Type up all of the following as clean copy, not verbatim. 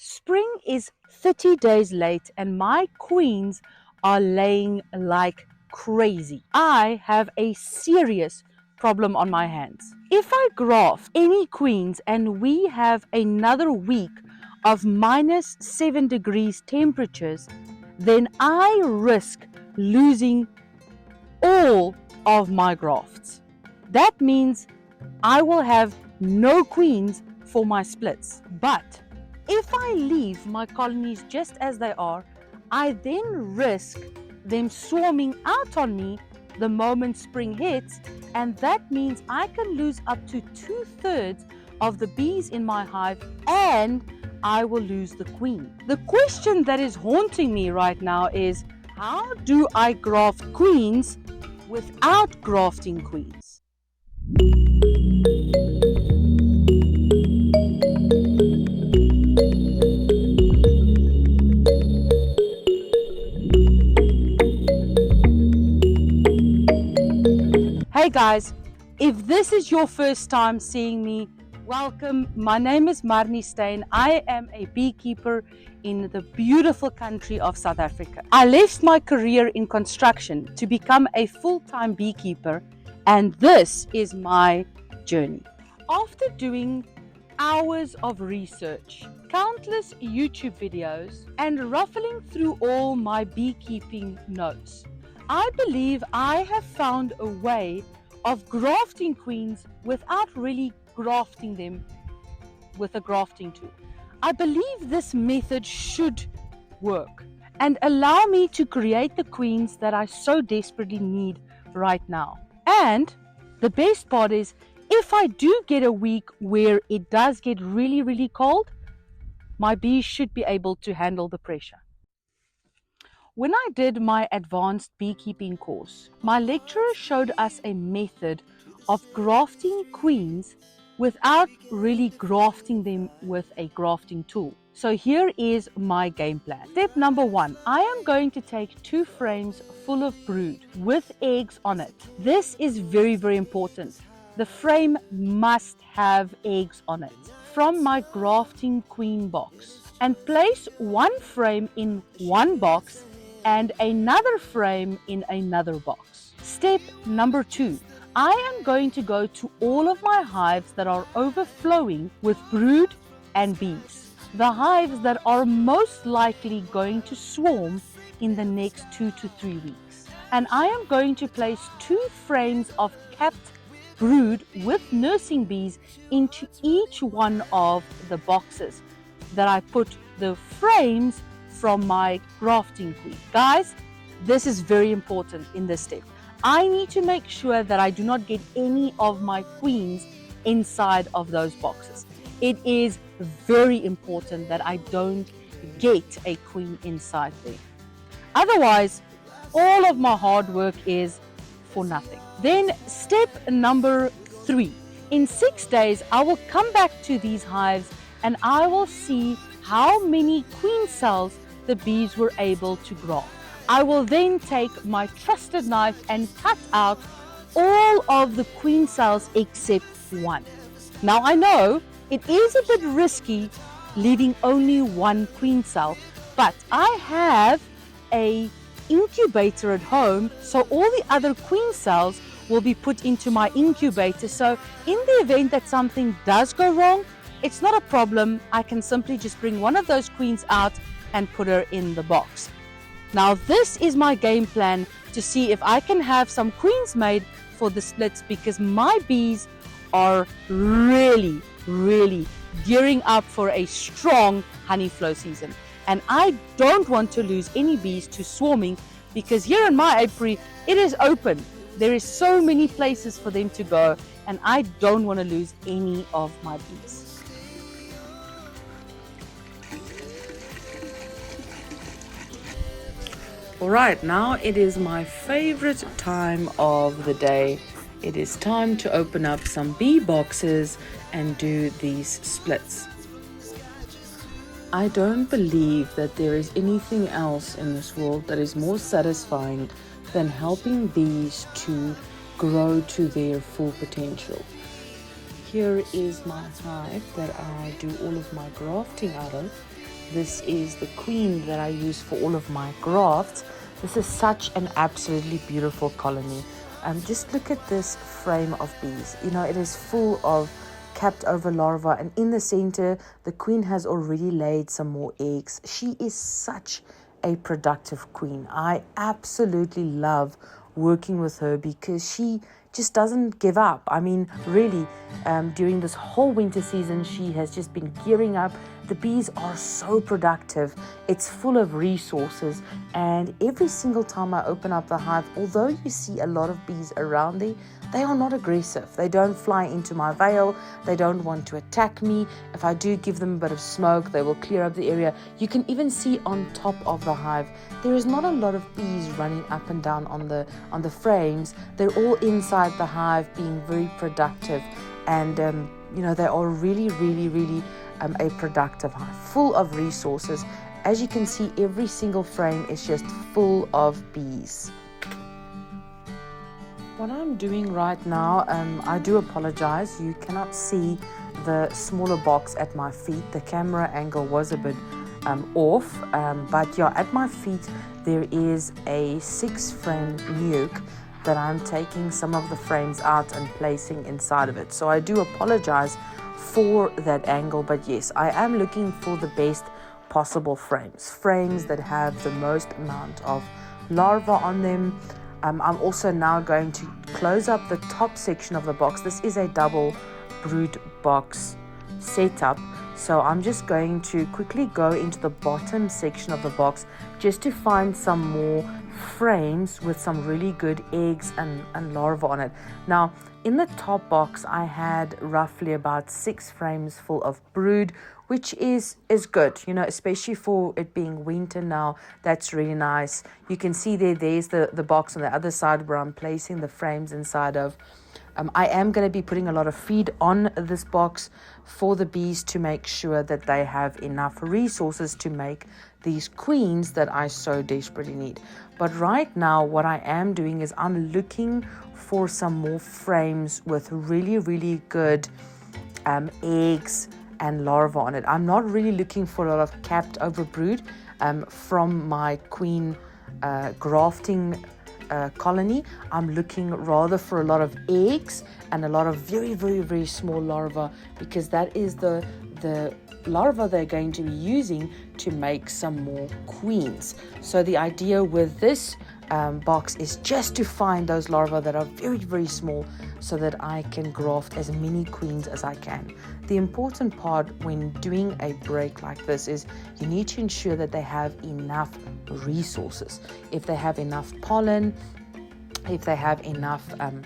Spring is 30 days late and my queens are laying like crazy. I have a serious problem on my hands. If I graft any queens and we have another week of -7 degrees temperatures, then I risk losing all of my grafts. That means I will have no queens for my splits. But if I leave my colonies just as they are, I then risk them swarming out on me the moment spring hits, and that means I can lose up to 2/3 of the bees in my hive and I will lose the queen. The question that is haunting me right now is, how do I graft queens without grafting queens? Hey guys, if this is your first time seeing me, welcome. My name is Marnie Steyn. I am a beekeeper in the beautiful country of South Africa. I left my career in construction to become a full-time beekeeper, and this is my journey. After doing hours of research, countless YouTube videos, and ruffling through all my beekeeping notes, I believe I have found a way of grafting queens without really grafting them with a grafting tool. I believe this method should work and allow me to create the queens that I so desperately need right now. And the best part is, if I do get a week where it does get really cold, my bees should be able to handle the pressure. When I did my advanced beekeeping course, my lecturer showed us a method of grafting queens without really grafting them with a grafting tool. So here is my game plan. Step number 1, I am going to take 2 frames full of brood with eggs on it. This is very important. The frame must have eggs on it from my grafting queen box, and place 1 frame in one box and another frame in another box. Step number 2, I am going to go to all of my hives that are overflowing with brood and bees, the hives that are most likely going to swarm in the next 2 to 3 weeks. And I am going to place 2 frames of capped brood with nursing bees into each one of the boxes that I put the frames from my grafting queen. Guys, this is very important in this step. I need to make sure that I do not get any of my queens inside of those boxes. It is very important that I don't get a queen inside there. Otherwise, all of my hard work is for nothing. Then step number 3. In 6 days, I will come back to these hives and I will see how many queen cells the bees were able to graft. I will then take my trusted knife and cut out all of the queen cells except 1. Now I know it is a bit risky leaving only 1 queen cell, but I have a incubator at home, so all the other queen cells will be put into my incubator. So in the event that something does go wrong, it's not a problem. I can simply just bring one of those queens out and put her in the box. Now this is my game plan to see if I can have some queens made for the splits, because my bees are really gearing up for a strong honey flow season. And I don't want to lose any bees to swarming, because here in my apiary, it is open. There is so many places for them to go, and I don't want to lose any of my bees. Alright, now it is my favorite time of the day. It is time to open up some bee boxes and do these splits. I don't believe that there is anything else in this world that is more satisfying than helping bees to grow to their full potential. Here is my hive that I do all of my grafting out of. This is the queen that I use for all of my grafts. This is such an absolutely beautiful colony. Just look at this frame of bees. You know, it is full of capped over larvae, and in the center the queen has already laid some more eggs. She is such a productive queen. I absolutely love working with her because she just doesn't give up. I mean, really, during this whole winter season, she has just been gearing up. The bees are so productive. It's full of resources. And every single time I open up the hive, although you see a lot of bees around there, they are not aggressive. They don't fly into my veil. They don't want to attack me. If I do give them a bit of smoke, they will clear up the area. You can even see on top of the hive, there is not a lot of bees running up and down on the frames. They're all inside the hive being very productive. And, they are really, really, really a productive hive, full of resources. As you can see, every single frame is just full of bees. What I'm doing right now, I do apologize. You cannot see the smaller box at my feet. The camera angle was a bit off. But yeah, at my feet, there is a 6-frame nuke that I'm taking some of the frames out and placing inside of it. So I do apologize for that angle. But yes, I am looking for the best possible frames that have the most amount of larvae on them. I'm also now going to close up the top section of the box. This is a double brood box setup. So I'm just going to quickly go into the bottom section of the box just to find some more frames with some really good eggs and larvae on it. Now, in the top box, I had roughly about 6 frames full of brood, which is good, especially for it being winter now. That's really nice. You can see there's the box on the other side where I'm placing the frames inside of. I am going to be putting a lot of feed on this box for the bees to make sure that they have enough resources to make these queens that I so desperately need. But right now, what I am doing is I'm looking for some more frames with really, really good eggs and larvae on it. I'm not really looking for a lot of capped over brood from my queen grafting colony. I'm looking rather for a lot of eggs and a lot of very, very, very small larvae, because that is the larvae they're going to be using to make some more queens. So the idea with this box is just to find those larvae that are very, very small so that I can graft as many queens as I can. The important part when doing a break like this is you need to ensure that they have enough resources. If they have enough pollen, if they have enough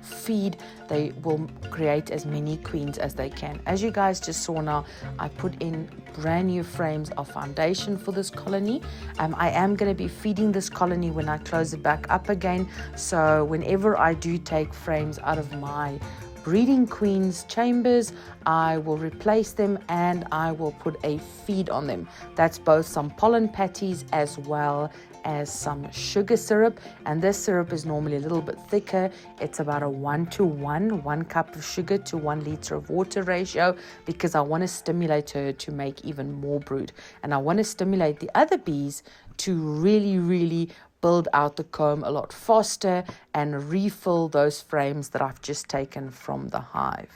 feed, they will create as many queens as they can. As you guys just saw now, I put in brand new frames of foundation for this colony. I am going to be feeding this colony when I close it back up again. So whenever I do take frames out of my breeding queens chambers, I will replace them and I will put a feed on them. That's both some pollen patties as well as some sugar syrup, and this syrup is normally a little bit thicker. It's about a 1-to-1, 1 cup of sugar to 1 liter of water ratio, because I want to stimulate her to make even more brood, and I want to stimulate the other bees to really, really build out the comb a lot faster and refill those frames that I've just taken from the hive.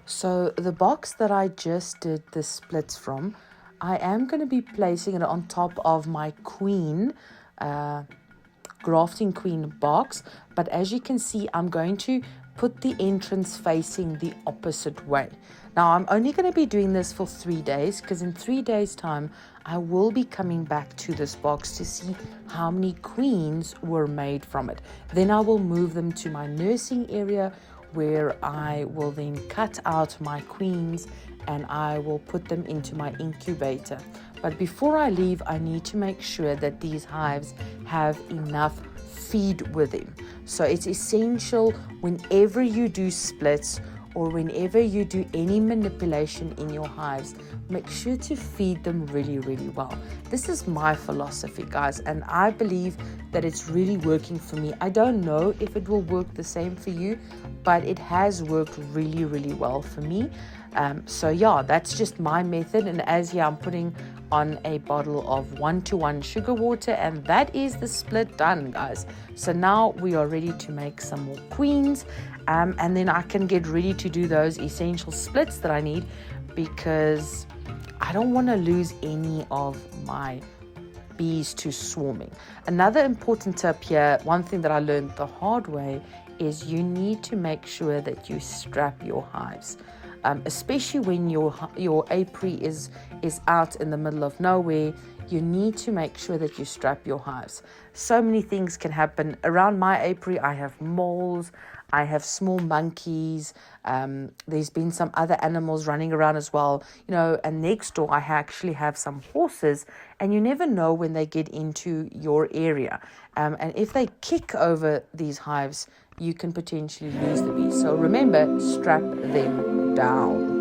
So the box that I just did the splits from, I am going to be placing it on top of my queen grafting queen box, but as you can see, I'm going to put the entrance facing the opposite way. Now, I'm only going to be doing this for 3 days, because in 3 days time I will be coming back to this box to see how many queens were made from it. Then I will move them to my nursing area, where I will then cut out my queens and I will put them into my incubator. But before I leave, I need to make sure that these hives have enough feed with them. So it's essential whenever you do splits or whenever you do any manipulation in your hives, make sure to feed them really, really well. This is my philosophy, guys, and I believe that it's really working for me. I don't know if it will work the same for you, but it has worked really, really well for me. So yeah, that's just my method. And as I'm putting on a bottle of 1:1 sugar water, and that is the split done, guys. So now we are ready to make some more queens, and then I can get ready to do those essential splits that I need, because I don't want to lose any of my bees to swarming. Another important tip here, one thing that I learned the hard way, is you need to make sure that you strap your hives, especially when your apiary is out in the middle of nowhere. You need to make sure that you strap your hives. So many things can happen. Around my apiary, I have moles, I have small monkeys, there's been some other animals running around as well, and next door I actually have some horses, and you never know when they get into your area. And if they kick over these hives, you can potentially lose the bees. So remember, strap them down.